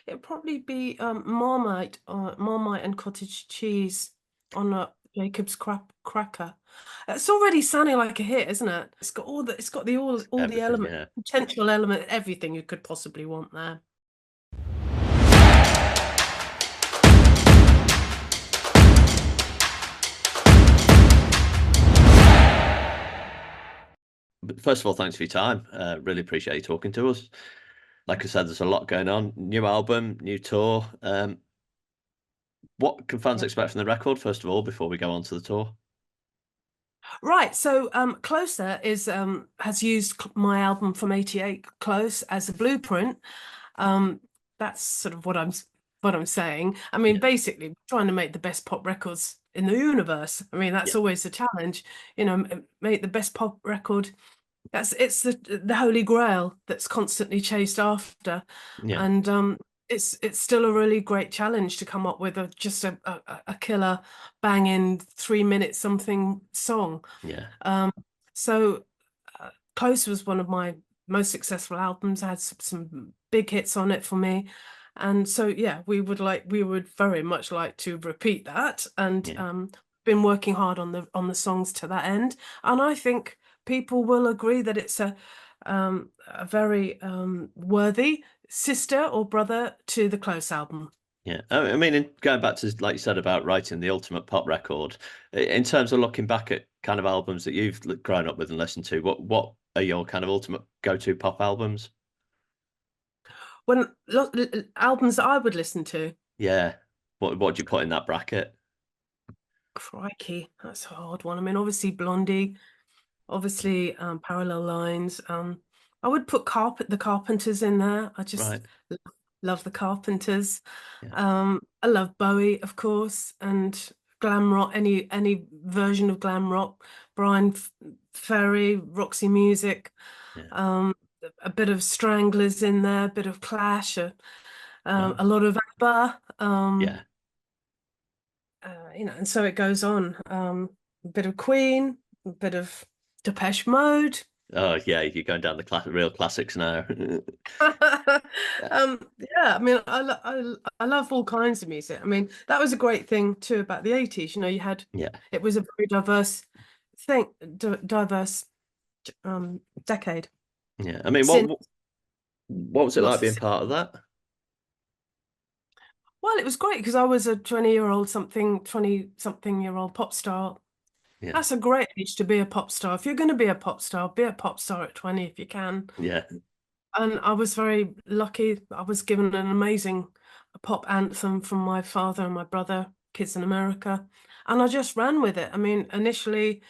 It'd probably be Marmite and cottage cheese on a Jacob's cracker. It's already sounding like a hit, isn't it? It's got the all the Everything, element yeah. potential element, everything you could possibly want there. But first of all, thanks for your time. Really appreciate you talking to us. Like I said, there's a lot going on. New album, new tour. What can fans Yeah. expect from the record, first of all, before we go on to the tour? Right, so Closer is has used my album from '88, Close, as a blueprint. Um, that's sort of what I'm saying. I mean, Yeah, basically, trying to make the best pop records in the universe. I mean, that's yeah, always the challenge. Make the best pop record. It's the holy grail that's constantly chased after, yeah, and it's still a really great challenge to come up with a killer banging 3 minute something song. yeah, Um, so Close was one of my most successful albums. Had some big hits on it for me. And so yeah, we would very much like to repeat that, and yeah, been working hard on the songs to that end. And I think people will agree that it's a very worthy sister or brother to the Close album. yeah. I mean, going back to like you said about writing the ultimate pop record, in terms of looking back at kind of albums that you've grown up with and listened to, what are your kind of ultimate go-to pop albums? When albums that I would listen to, Yeah. What do you put in that bracket? crikey, that's a hard one. I mean, obviously Blondie, obviously Parallel Lines. I would put the Carpenters in there. I just Right. love the Carpenters. Yeah. I love Bowie, of course, and glam rock, any version of glam rock. Brian Ferry, Roxy Music, Yeah. um, a bit of Stranglers in there, a bit of Clash, Wow. a lot of ABBA. Yeah. And so it goes on. A bit of Queen, a bit of Depeche Mode. Oh yeah, you're going down the real classics now. Yeah. Yeah, I mean, I love all kinds of music. I mean, that was a great thing too about the '80s. Yeah. It was a very thing, diverse decade. Yeah. I mean, Since what was it like lots of, being part of that? well, it was great because I was a 20 something year old pop star. Yeah. That's a great age to be a pop star. If you're going to be a pop star at 20 if you can. Yeah. And I was very lucky. I was given an amazing pop anthem from my father and my brother, Kids in America. And I just ran with it. I mean, initially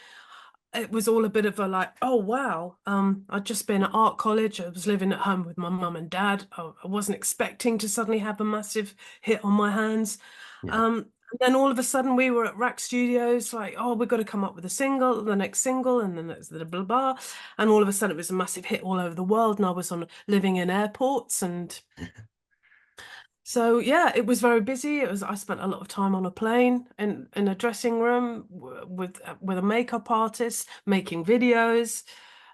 it was all a bit of a like, oh wow. I'd just been at art college. I was living at home with my mum and dad. I wasn't expecting to suddenly have a massive hit on my hands. Yeah. And then all of a sudden we were at Rack Studios, like, oh, we've got to come up with a single, the next single, and then it's the blah blah. And all of a sudden it was a massive hit all over the world. And I was on living in airports. And so yeah, it was very busy. I spent a lot of time on a plane in a dressing room with a makeup artist, making videos.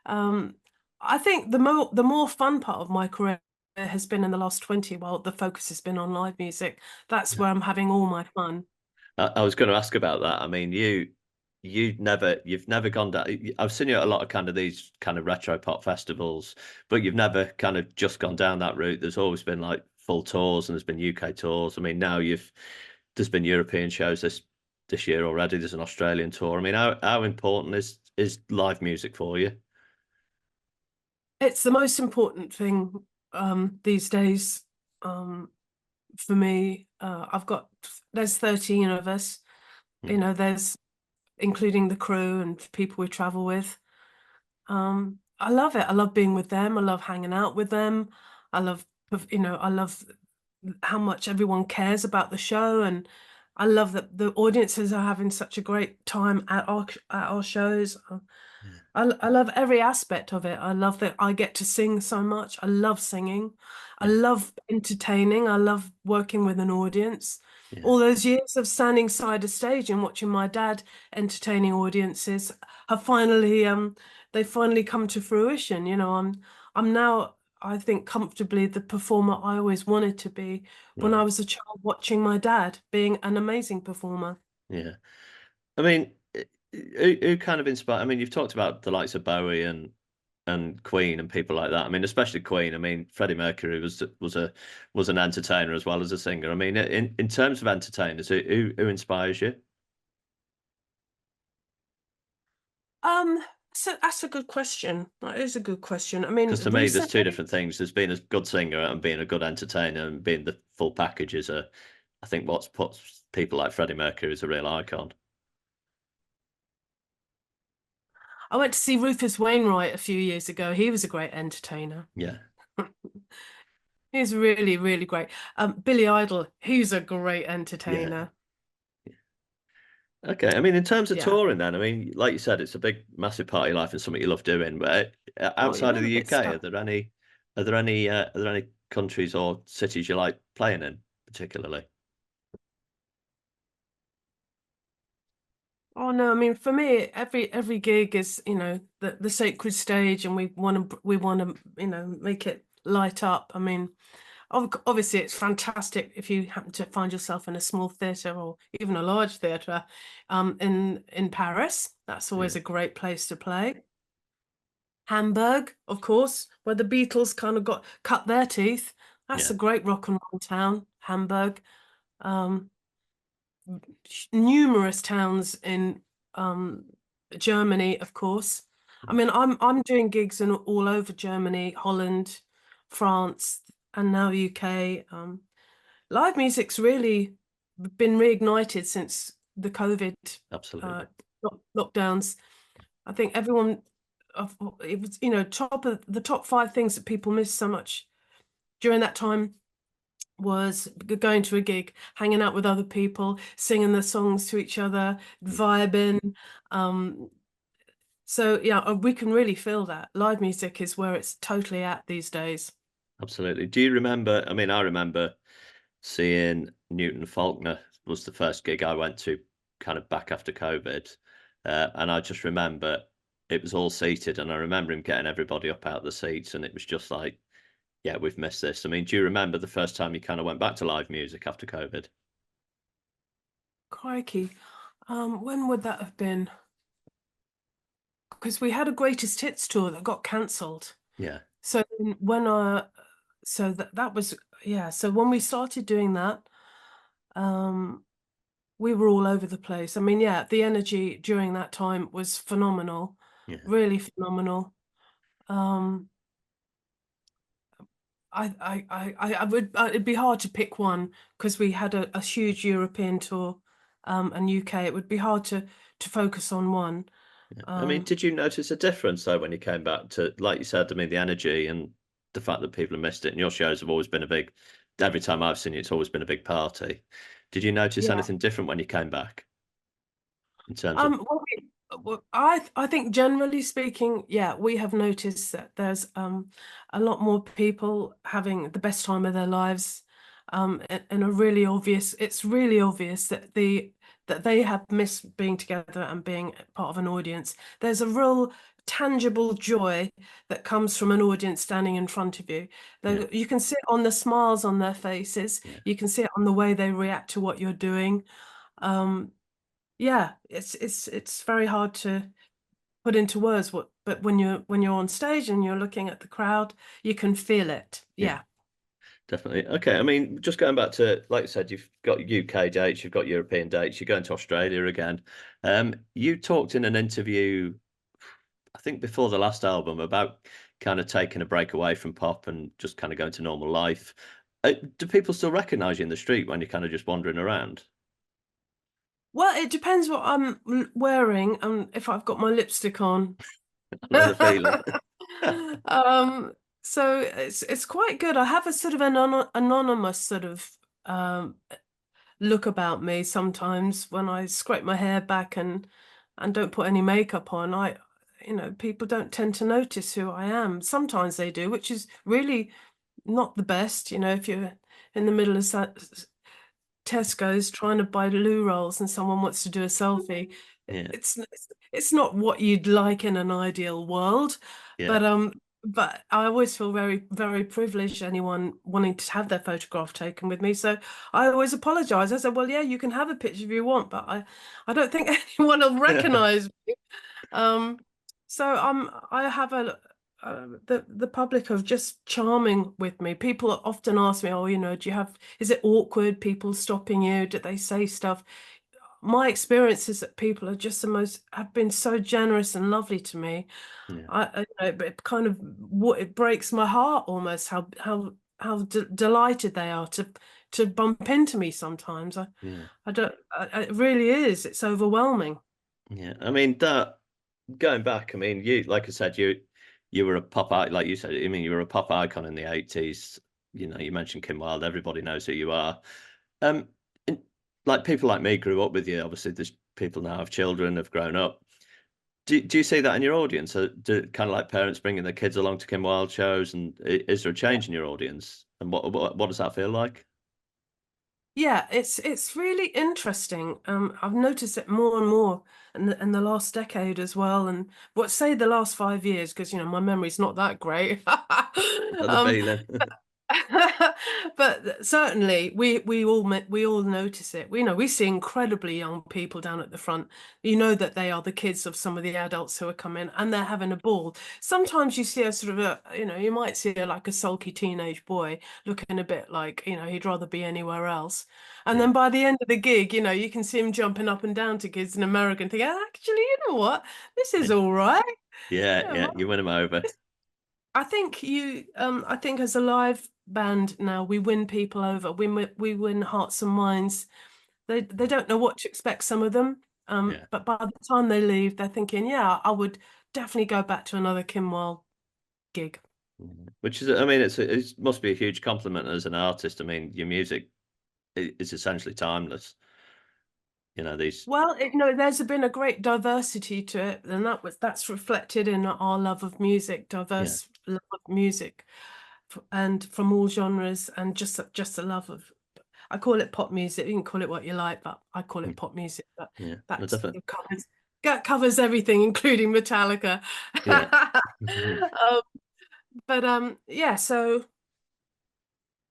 Um, I think the more fun part of my career has been in the last 20, while the focus has been on live music. That's Yeah. where I'm having all my fun. I was going to ask about that. I mean, you've never gone down. I've seen you at a lot of kind of these kind of retro pop festivals, but you've never kind of just gone down that route. There's always been like full tours and there's been UK tours. I mean, now there's been European shows this year already. There's an Australian tour. I mean, how important is live music for you? It's the most important thing these days um, for me. There's 13 of us. Yeah, There's including the crew and people we travel with. I love it. I love being with them. I love hanging out with them. I love, I love how much everyone cares about the show, and I love that the audiences are having such a great time at our shows. yeah, I love every aspect of it. I love that I get to sing so much. I love singing. I yeah, love entertaining. I love working with an audience. yeah, All those years of standing side a stage and watching my dad entertaining audiences have finally they finally come to fruition. I'm now I think, comfortably the performer I always wanted to be when I Right. was a child, watching my dad being an amazing performer. Yeah. I mean, who kind of inspired? I mean, you've talked about the likes of Bowie and Queen and people like that. I mean, especially Queen. I mean, Freddie Mercury was an entertainer as well as a singer. I mean, in terms of entertainers, who inspires you? Um, so that's a good question. That is a good question. I mean, Because to me, there's two recently, different things. There's being a good singer and being a good entertainer, and being the full package is I think, what's puts people like Freddie Mercury as a real icon. I went to see Rufus Wainwright a few years ago. He was a great entertainer. Yeah, He's really, really great. Billy Idol, he's a great yeah. entertainer. Okay. I mean, in terms of Yeah. touring, then, I mean, like you said, it's a big, massive party life and something you love doing. But Oh, outside of you're a the bit UK, stuck. are there any countries or cities you like playing in particularly? Oh no, I mean for me, every gig is, the sacred stage, and we want to, make it light up. I mean, obviously it's fantastic if you happen to find yourself in a small theatre or even a large theatre, in Paris. That's Yeah, always a great place to play. Hamburg, of course, where the Beatles kind of got cut their teeth. That's yeah, a great rock and roll town, Hamburg. Um, Numerous towns in um, Germany, of course. I yeah. mean, I'm doing gigs in all over Germany, Holland, France, and now UK. Live music's really been reignited since the COVID uh, Absolutely. lockdowns. I think everyone, it was, top of the top five things that people miss so much during that time was going to a gig, hanging out with other people, singing the songs to each other, vibing. Um, so yeah, we can really feel that. Live music is where it's totally at these days. Absolutely. Do you remember? I mean, I remember seeing Newton Faulkner was the first gig I went to, kind of back after COVID, and I just remember it was all seated, and I remember him getting everybody up out of the seats, and it was just like, yeah, we've missed this. I mean, do you remember the first time you kind of went back to live music after COVID? Crikey. When would that have been? Because we had a greatest hits tour that got cancelled. Yeah, So when so that was, yeah. So when we started doing that, um, we were all over the place. I mean, yeah, the energy during that time was phenomenal, yeah, really phenomenal. Um, I would, it'd be hard to pick one because we had a huge European tour, and UK. It would be hard to focus on one. yeah. I mean, Um, did you notice a difference though when you came back to, like you said, I mean, the energy and the fact that people have missed it, and your shows have always been a big, every time I've seen you, it's always been a big party. Did you notice yeah. anything different when you came back in terms of, I think generally speaking, yeah, we have noticed that there's a lot more people having the best time of their lives, and it's really obvious that they have missed being together and being part of an audience. There's a real tangible joy that comes from an audience standing in front of you. yeah, You can see it on the smiles on their faces. yeah, You can see it on the way they react to what you're doing. Um, yeah, it's very hard to put into words but when you're on stage and you're looking at the crowd, you can feel it. yeah, Yeah. definitely. Okay, I mean, just going back to, like you said, you've got UK dates, you've got European dates, you're going to Australia again. You talked in an interview, I think before the last album, about kind of taking a break away from pop and just kind of going to normal life. Do people still recognize you in the street when you're kind of just wandering around? Well, it depends what I'm wearing and if I've got my lipstick on. I know the feeling. Um, so it's quite good. I have a sort of an anonymous sort of um look about me sometimes when I scrape my hair back and don't put any makeup on. People don't tend to notice who I am. Sometimes they do, which is really not the best. If you're in the middle of Tesco's trying to buy loo rolls and someone wants to do a selfie, Yeah, it's it's not what you'd like in an ideal world. yeah, But but I always feel very, very privileged, anyone wanting to have their photograph taken with me. So I always apologize. I said, well, yeah, you can have a picture if you want, but I don't think anyone will recognize me. Um, so I have the public are just charming with me. People often ask me, oh, do you have, is it awkward, people stopping you? Do they say stuff? My experience is that people are just have been so generous and lovely to me. Yeah, But it kind of what it breaks my heart almost how delighted they are to bump into me sometimes. yeah, I don't. It really is. It's overwhelming. yeah. I mean that going back, I mean you like I said, you were a like you said, I mean you were a pop icon in the 80s. You know, you mentioned Kim Wilde, everybody knows who you are. Um and, like people like me grew up with you. Obviously, there's people now have children, have grown up. Do you see that in your audience? Do kind of like parents bringing their kids along to Kim Wilde shows, and is there a change in your audience? And what does that feel like? Yeah, it's really interesting. I've noticed it more and more in the last decade as well, and what say the last 5 years, because my memory's not that great. Is that the Um, feeling? but certainly we all notice it. We see incredibly young people down at the front. You know that they are the kids of some of the adults who are coming, and they're having a ball. Sometimes you see a sort of you might see like a sulky teenage boy looking a bit like he'd rather be anywhere else. And Yeah, then by the end of the gig, you can see him jumping up and down to kids in America and thinking, actually, you know what, this is all right. yeah, Yeah, yeah. You win them over. I think as a live band now, we win people over. We win hearts and minds. They don't know what to expect, some of them. Yeah. But by the time they leave, they're thinking, yeah, I would definitely go back to another Kim Wilde gig. Which is, I mean, it must be a huge compliment as an artist. I mean, your music is essentially timeless. You know, these, Well, there's been a great diversity to it, and that's reflected in our love of music, yeah, diverse love of music, and from all genres, and just a love of. I call it pop music. You can call it what you like, but I call it pop music. But yeah, no, that sort definitely, of covers everything, including Metallica. yeah, Yeah. So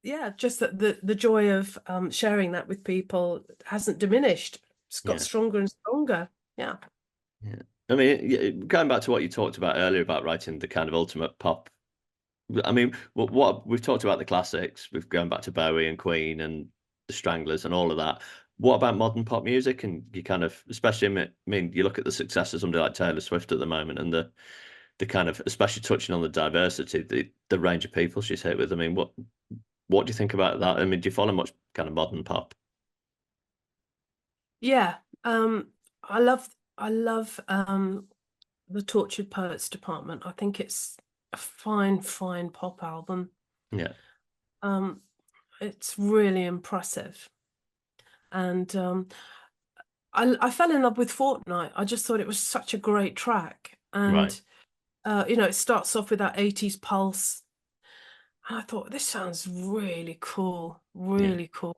yeah, just that the joy of sharing that with people hasn't diminished. It's got yeah, stronger and stronger. Yeah. yeah. I mean, going back to what you talked about earlier about writing the kind of ultimate pop. I mean, what we've talked about the classics, we've gone back to Bowie and Queen and the Stranglers and all of that. What about modern pop music? And you kind of, especially, I mean, you look at the success of somebody like Taylor Swift at the moment, and the kind of, especially touching on the diversity, the range of people she's hit with. I mean, what do you think about that? I mean, do you follow much kind of modern pop? Yeah. I love the Tortured Poets Department. I think it's a fine, fine pop album. Yeah, Um, it's really impressive. And I fell in love with Fortnight. I just thought it was such a great track. right. And it starts off with that 80s pulse. And I thought this sounds really cool, Yeah, really cool.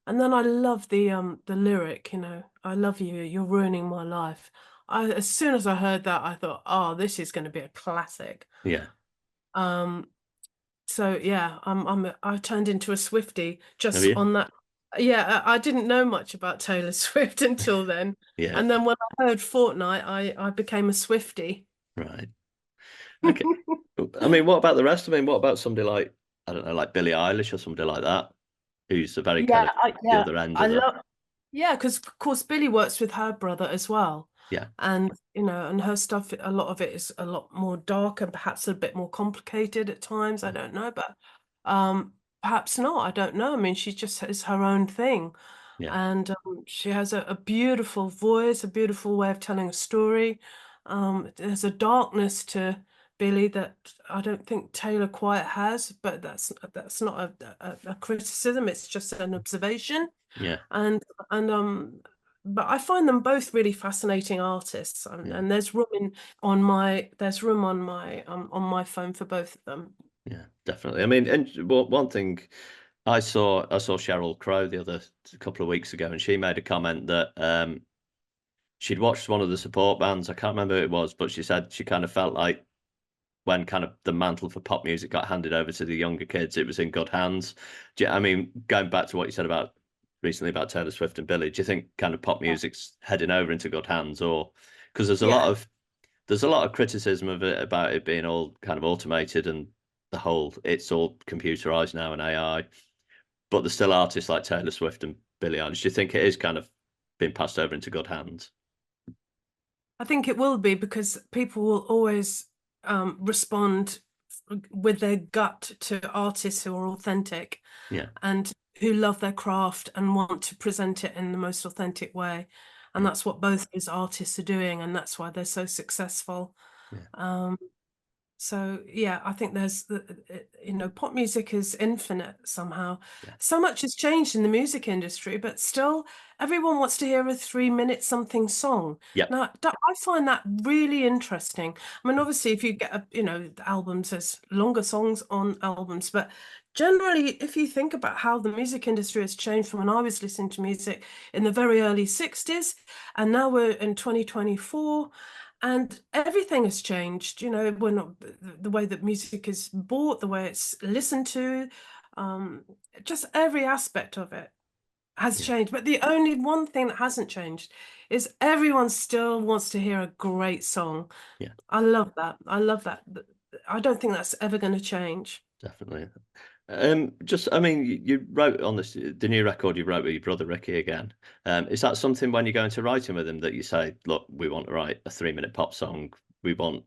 And then I love the lyric, I love you, you're ruining my life. As soon as I heard that, I thought, oh, this is going to be a classic. yeah. Um, so yeah, I turned into a Swiftie Have just you? on that. Yeah, I didn't know much about Taylor Swift until then. Yeah, And then when I heard Fortnite, I became a Swiftie. right. Okay. I mean, what about the rest? I mean, what about somebody like, I don't know, like Billie Eilish or somebody like that, who's a very kind Yeah, of the other end I of the, love. Yeah, because of course Billy works with her brother as well, yeah, and and her stuff. A lot of it is a lot more dark and perhaps a bit more complicated at times. I don't know, but perhaps not. I don't know. I mean, she just is her own thing, yeah, and she has a beautiful voice, a beautiful way of telling a story. There's a darkness to Billy that I don't think Taylor quite has, but that's not a criticism. It's just an observation. yeah, And and but I find them both really fascinating artists, yeah, and there's room on my phone for both of them. yeah, definitely. I mean, and one thing I saw Cheryl Crow the other couple of weeks ago, and she made a comment that she'd watched one of the support bands. I can't remember who it was, but she said she kind of felt like when kind of the mantle for pop music got handed over to the younger kids, it was in good hands. I mean, going back to what you said about recently about Taylor Swift and Billie, do you think kind of pop Yeah. music's heading over into good hands, or because Yeah. there's a lot of criticism of it about it being all kind of automated and the whole it's all computerized now and AI, but there's still artists like Taylor Swift and Billie Eilish. Do you think it is kind of being passed over into good hands? I think it will be because people will always respond with their gut to artists who are authentic Yeah, and who love their craft and want to present it in the most authentic way. And yeah, that's what both those artists are doing, and that's why they're so successful. yeah, Um, so yeah, I think pop music is infinite somehow. yeah, So much has changed in the music industry, but still everyone wants to hear a 3 minute something song. yeah, Now, I find that really interesting. I mean, obviously, if you get the albums, there's longer songs on albums, but generally, if you think about how the music industry has changed from when I was listening to music in the very early 60s, and now we're in 2024. And everything has changed, we're not the way that music is bought, the way it's listened to, um, just every aspect of it has yeah, changed. But the only one thing that hasn't changed is everyone still wants to hear a great song. yeah, I love that. I love that. I don't think that's ever going to change. definitely. Just, I mean, you wrote on this the new record you wrote with your brother Ricky again. Is that something when you go into writing with him that you say, look, we want to write a 3 minute pop song? We want,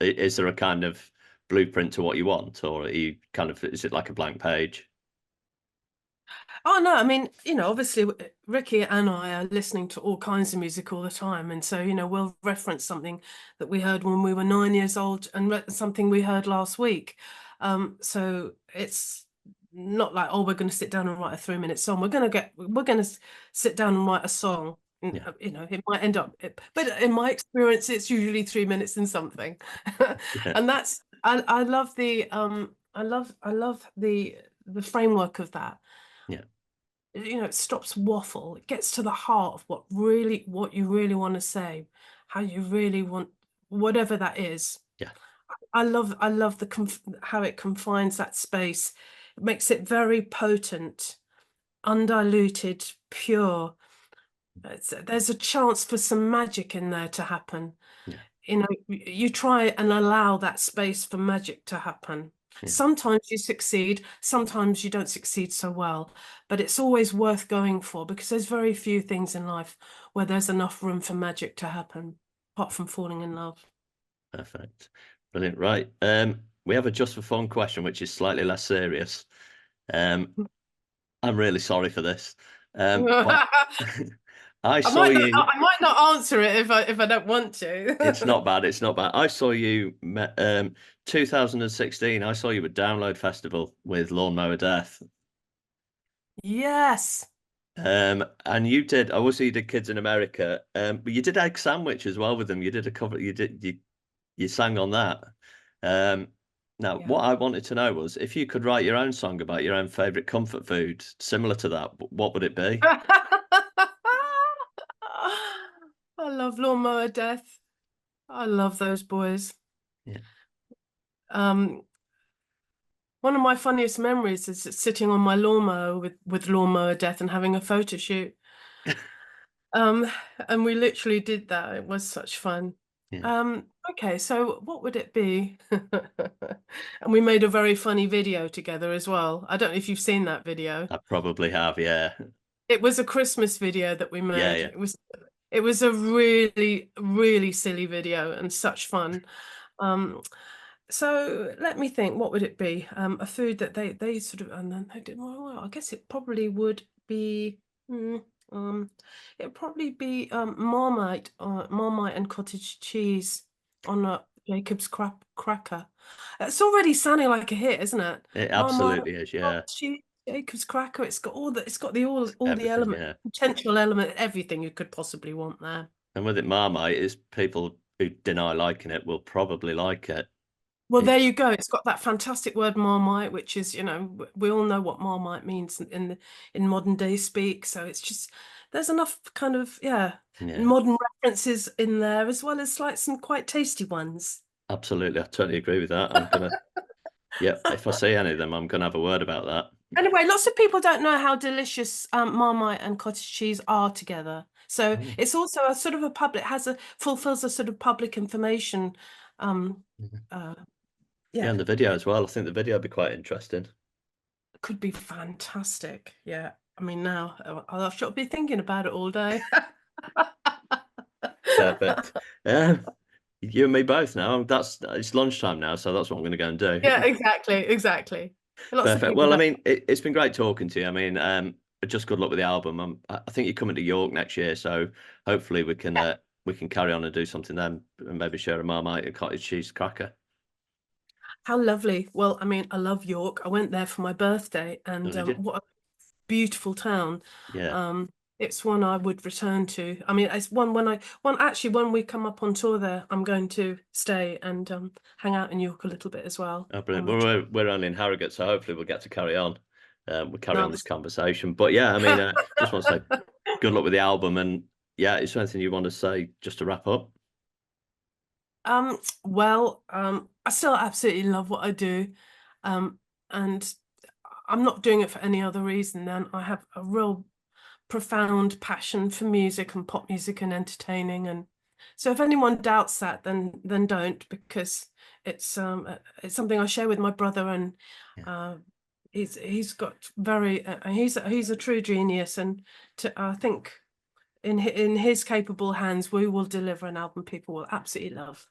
is there a kind of blueprint to what you want, or are you kind of, is it like a blank page? Oh no, I mean, obviously Ricky and I are listening to all kinds of music all the time. And so, we'll reference something that we heard when we were 9 years old and something we heard last week. So it's not like, oh, we're going to sit down and write a 3 minute song. We're going to sit down and write a song. And, Yeah, it might end up, but in my experience, it's usually 3 minutes and something. yeah, And I love I love the framework of that. yeah, It stops waffle. It gets to the heart of what you really want to say, how you really want, whatever that is. yeah, I love how it confines that space. It makes it very potent, undiluted, pure. There's a chance for some magic in there to happen. yeah, You try and allow that space for magic to happen. yeah, Sometimes you succeed, sometimes you don't succeed so well, but it's always worth going for because there's very few things in life where there's enough room for magic to happen, apart from falling in love. perfect. Brilliant. Right. We have a just for fun question, which is slightly less serious. Um, I'm really sorry for this. But I I saw might not you. I might not answer it if I don't want It's to. not bad. It's not bad. I saw you 2016. I saw you at Download Festival with Lawnmower Death. Yes. And you did. I also you did Kids in America. But you did Egg Sandwich as well with them. You did a cover. You sang on that. Um, Now, Yeah. what I wanted to know was if you could write your own song about your own favorite comfort food, similar to that, what would it be? I love Lawnmower Death. I love those boys. Yeah. Um, One of my funniest memories is sitting on my lawnmower with Lawnmower Death and having a photo shoot. Um, and we literally did that. It was such fun. Yeah. Okay, so what would it be? And we made a very funny video together as well. I don't know if you've seen that video. I probably have. Yeah. It was a Christmas video that we Yeah. made. Yeah. It was a really, really silly video and such fun. Um, So let me think, what would it be? A food that they sort of and then they did well, I guess it probably would be um it'd probably be Marmite and cottage cheese on a Jacob's cracker. It's already sounding like a hit, isn't it? It Marmite, absolutely is. Yeah. cottage cheese, Jacob's cracker. It's got all the Everything. element, Yeah. potential element, everything you could possibly want there. And with it, Marmite is people who deny liking it will probably like it. Well, It- there you go. It's got that fantastic word Marmite, which is, we all know what Marmite means in modern day speak. So it's just there's enough kind of Yeah. modern references in there as well as like some quite tasty ones. Absolutely, I totally agree with that. I'm gonna, yeah, if I see any of them, I'm gonna have a word about that. Anyway, lots of people don't know how delicious Marmite and cottage cheese are together. So Oh, it's also a sort of a public, has a fulfills a sort of public information. Um, yeah. uh, Yeah, yeah, and the video as well. I think the video would be quite interesting. could be fantastic. Yeah, I mean now I should be thinking about it all day. Perfect. Yeah, you and me both now. That's it's lunchtime now, so that's what I'm going to go and Yeah, do. exactly, exactly. Lots of Perfect. people Well, I don't. mean, it's been great talking to you. I mean, just good luck with the album. I think you're coming to York next year, so hopefully we can carry on and do something then, and maybe share a Marmite and cottage cheese cracker. How lovely. Well, I mean, I love York. I went there for my birthday, Oh, and did you? what a beautiful town. Yeah. Um, it's one I would return to. I mean, it's one when I one actually when we come up on tour there, I'm going to stay and hang out in York a little bit as well Oh, when brilliant. we tour. We're only in Harrogate, so hopefully we'll get to carry on. We'll carry on this Nice. conversation. But yeah, I mean, just want to say good luck with the album, and yeah, is there anything you want to say just to wrap up? I still absolutely love what I do. Um, and I'm not doing it for any other reason than I have a real profound passion for music and pop music and entertaining. And so if anyone doubts that, then don't, because it's something I share with my brother, and Yeah. uh he's got very he's a true genius, and I think in his capable hands we will deliver an album people will absolutely love.